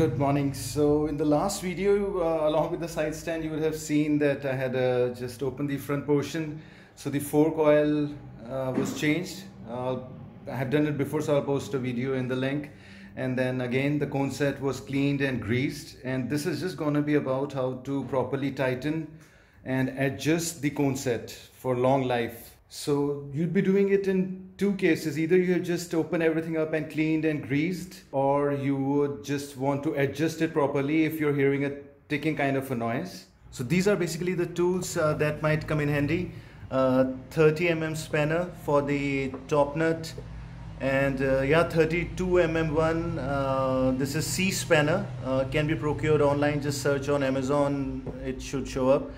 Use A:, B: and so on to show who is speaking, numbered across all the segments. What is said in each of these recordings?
A: Good morning. So in the last video, along with the side stand, you would have seen that I had just opened the front portion. So the fork oil was changed. I have done it before, so I'll post a video in the link. And then again, the conset was cleaned and greased. And this is just going to be about how to properly tighten and adjust the conset for long life. So you'd be doing it in two cases. Either you have just opened everything up and cleaned and greased, or you would just want to adjust it properly if you're hearing a ticking kind of a noise. So these are basically the tools that might come in handy. 30 mm spanner for the top nut, and 32 mm one. This is C spanner, can be procured online. Just search on Amazon, it should show up.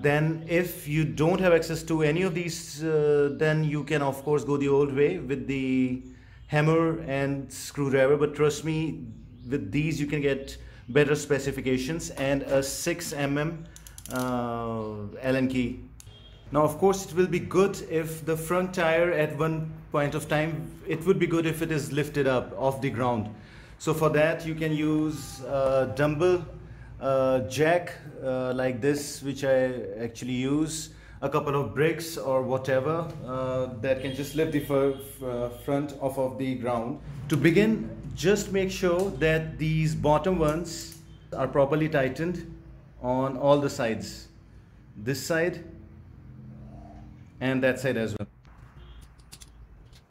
A: Then if you don't have access to any of these, then you can of course go the old way with the hammer and screwdriver, but trust me, with these you can get better specifications, and a 6 mm Allen key. Now of course it will be good if the front tire at one point of time, it would be good if it is lifted up off the ground. So for that you can use a dumbbell jack like this, which I actually use, a couple of bricks or whatever that can just lift the front off of the ground. To begin, just make sure that these bottom ones are properly tightened on all the sides, this side and that side as well.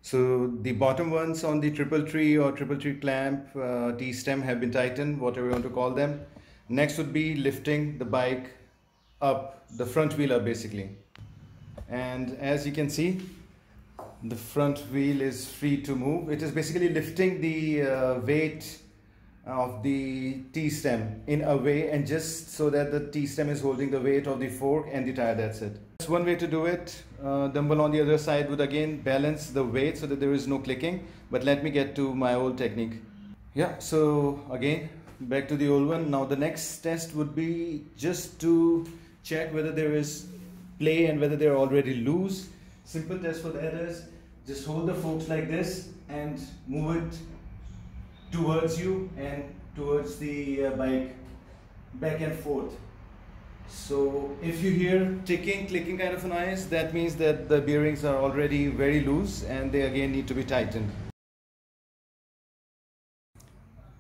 A: So the bottom ones on the triple tree or triple tree clamp, T-stem, have been tightened, whatever you want to call them. Next would be lifting the bike up, the front wheel up basically. And as you can see, the front wheel is free to move. It is basically lifting the weight of the T-stem in a way, and just so that the T-stem is holding the weight of the fork and the tire, that's it. That's one way to do it. Dumbbell on the other side would again balance the weight so that there is no clicking. But let me get to my old technique. Yeah, so again, back to the old one. Now the next test would be just to check whether there is play and whether they're already loose. Simple test for that is just hold the forks like this and move it towards you and towards the bike, back and forth. So if you hear ticking, clicking kind of a noise, that means that the bearings are already very loose and they again need to be tightened.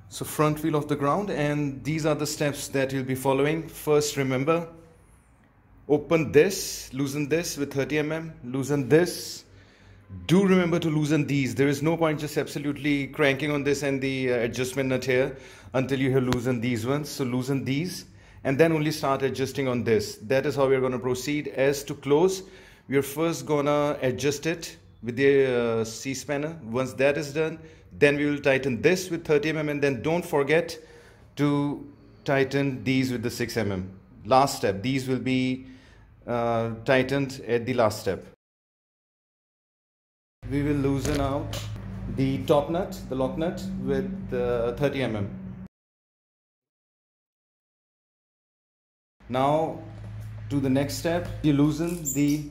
A: So front wheel off the ground, and these are the steps that you'll be following. First, remember, open this, loosen this with 30 mm, loosen this. Do remember to loosen these. There is no point just absolutely cranking on this and the adjustment nut here until you have loosened these ones. So loosen these and then only start adjusting on this. That is how we are going to proceed. As to close, we are first gonna adjust it with the C spanner. Once that is done, then we will tighten this with 30 mm, and then don't forget to tighten these with the 6 mm. Last step, these will be tightened at the last step. We will loosen out the top nut, the lock nut, with 30 mm. Now to the next step, you loosen the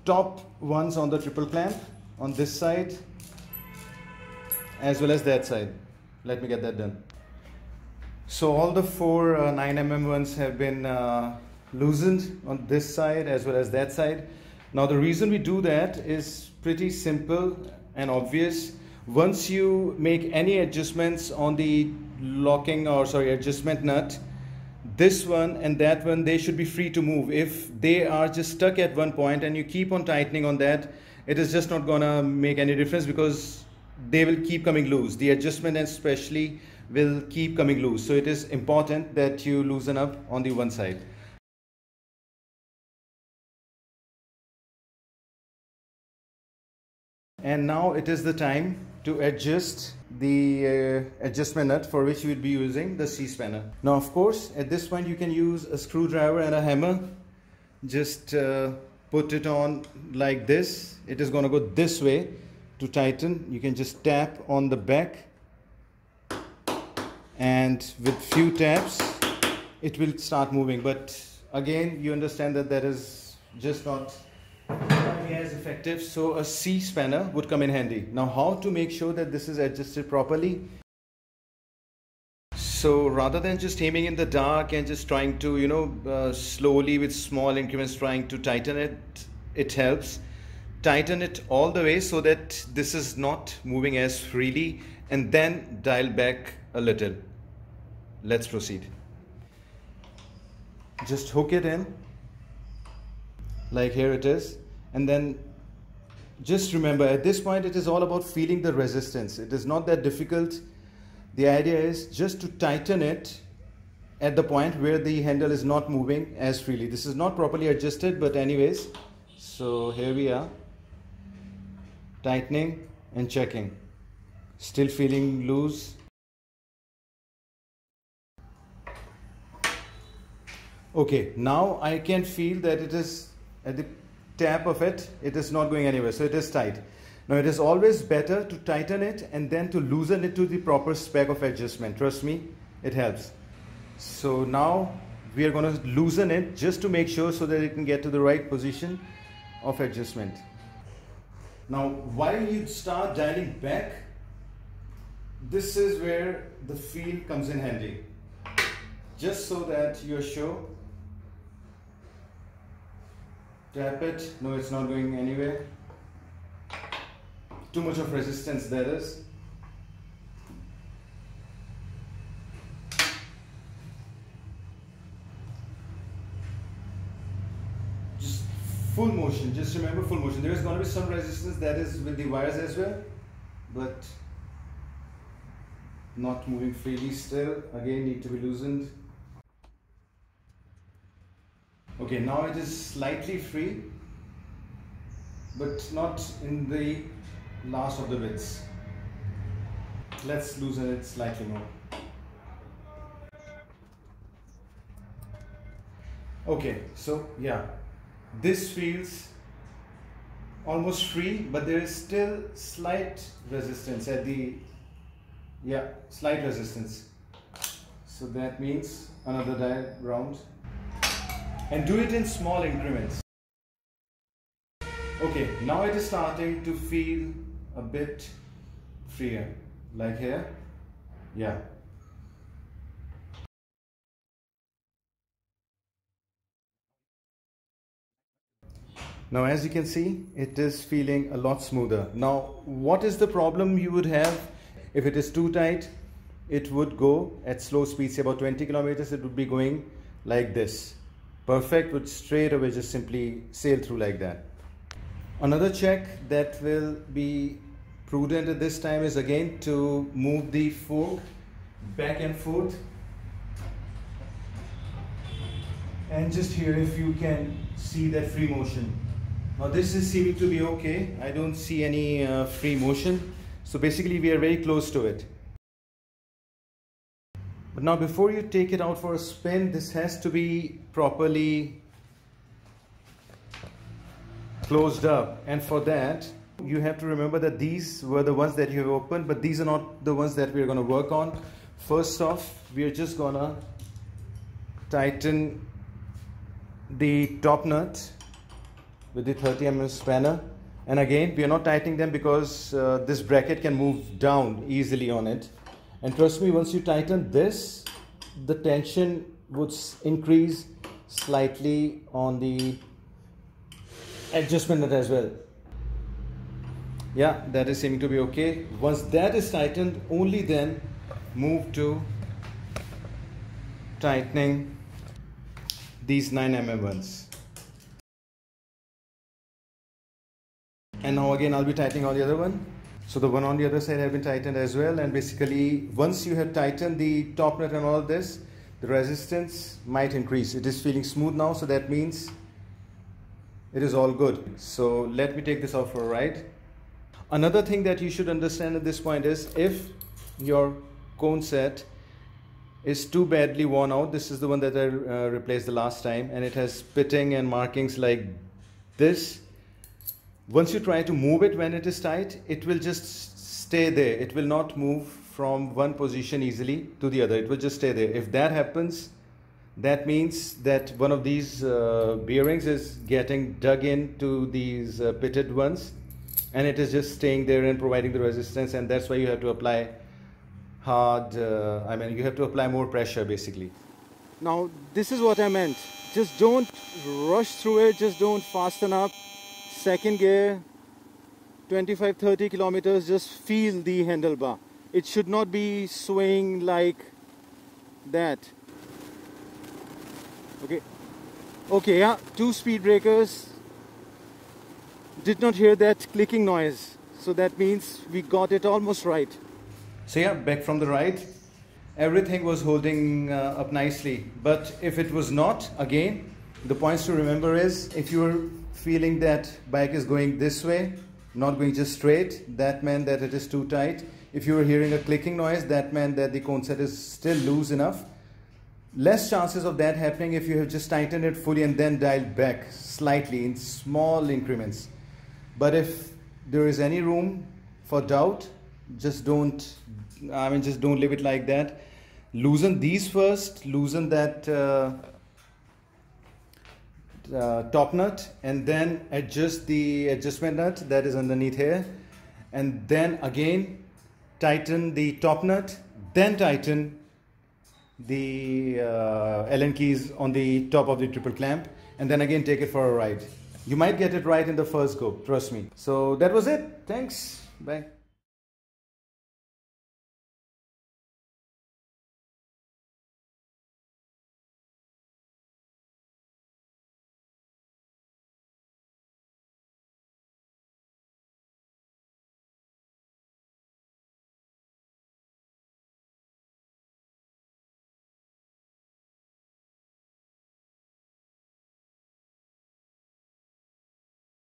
A: top ones on the triple clamp on this side as well as that side. Let me get that done. So all the four 9 mm ones have been loosened on this side as well as that side. Now the reason we do that is pretty simple and obvious. Once you make any adjustments on the adjustment nut, this one and that one, they should be free to move. If they are just stuck at one point and you keep on tightening on that, it is just not gonna make any difference because they will keep coming loose. The adjustment especially will keep coming loose. So it is important that you loosen up on the one side. And now it is the time to adjust the adjustment nut, for which we will be using the C spanner. Now of course at this point you can use a screwdriver and a hammer. Just put it on like this. It is going to go this way to tighten. You can just tap on the back, and with few taps it will start moving. But again, you understand that that is just not as effective, so a C spanner would come in handy. Now how to make sure that this is adjusted properly? So rather than just aiming in the dark and just trying to, slowly with small increments trying to tighten it, it helps. Tighten it all the way so that this is not moving as freely, and then dial back a little. Let's proceed. Just hook it in, like here it is, and then just remember at this point it is all about feeling the resistance. It is not that difficult. The idea is just to tighten it at the point where the handle is not moving as freely. This is not properly adjusted, but anyways, so here we are, tightening and checking, still feeling loose. Okay, now I can feel that it is at the tap of it, it is not going anywhere, so it is tight. Now it is always better to tighten it and then to loosen it to the proper spec of adjustment. Trust me, it helps. So now we are going to loosen it just to make sure so that it can get to the right position of adjustment. Now while you start dialing back, this is where the feel comes in handy. Just so that you're sure. Tap it. No, it's not going anywhere. Too much of resistance, that is. Just full motion. Just remember full motion. There is going to be some resistance, that is with the wires as well, but not moving freely still. Again, need to be loosened. Okay, now it is slightly free, but not in the last of the bits. Let's loosen it slightly more. Okay, so yeah, this feels almost free, but there is still slight resistance at the, slight resistance. So that means another dial round. And do it in small increments. Okay, now it is starting to feel a bit freer, like here. Yeah. Now as you can see, it is feeling a lot smoother. Now what is the problem you would have if it is too tight? It would go at slow speed, say about 20 kilometers, it would be going like this. Perfect, would straight away just simply sail through like that. Another check that will be prudent at this time is again to move the fork back and forth, and just here if you can see that free motion. Now this is seeming to be okay. I don't see any free motion, so basically we are very close to it. But now before you take it out for a spin, this has to be properly closed up, and for that you have to remember that these were the ones that you have opened, but these are not the ones that we are going to work on. First off, we are just gonna tighten the top nut with the 30 mm spanner, and again we are not tightening them because this bracket can move down easily on it. And trust me, once you tighten this, the tension would increase slightly on the adjustment nut as well. Yeah, that is seeming to be okay. Once that is tightened, only then move to tightening these 9 mm ones. And now again I'll be tightening on the other one. So the one on the other side have been tightened as well, and basically once you have tightened the top nut and all this, the resistance might increase. It is feeling smooth now, so that means it is all good. So let me take this out for a ride. Another thing that you should understand at this point is if your cone set is too badly worn out, this is the one that I replaced the last time, and it has pitting and markings like this. Once you try to move it when it is tight, it will just stay there. It will not move from one position easily to the other. It will just stay there. If that happens, that means that one of these bearings is getting dug into these pitted ones, and it is just staying there and providing the resistance, and that's why you have to apply hard, I mean, you have to apply more pressure basically.
B: Now, this is what I meant. Just don't rush through it, just don't fasten up. Second gear, 25-30 kilometers, just feel the handlebar. It should not be swaying like that. Okay, yeah, 2 speed breakers. Did not hear that clicking noise, so that means we got it almost right.
A: So yeah, back from the ride, everything was holding up nicely. But if it was not, again, the points to remember is, if you're feeling that bike is going this way, not going just straight, that meant that it is too tight. If you were hearing a clicking noise, that meant that the conset is still loose enough. Less chances of that happening if you have just tightened it fully and then dialed back slightly in small increments. But if there is any room for doubt, just don't leave it like that. Loosen these first, loosen that top nut, and then adjust the adjustment nut that is underneath here, and then again tighten the top nut, then tighten the Allen keys on the top of the triple clamp, and then again take it for a ride. You might get it right in the first go, trust me. So that was it. Thanks. Bye.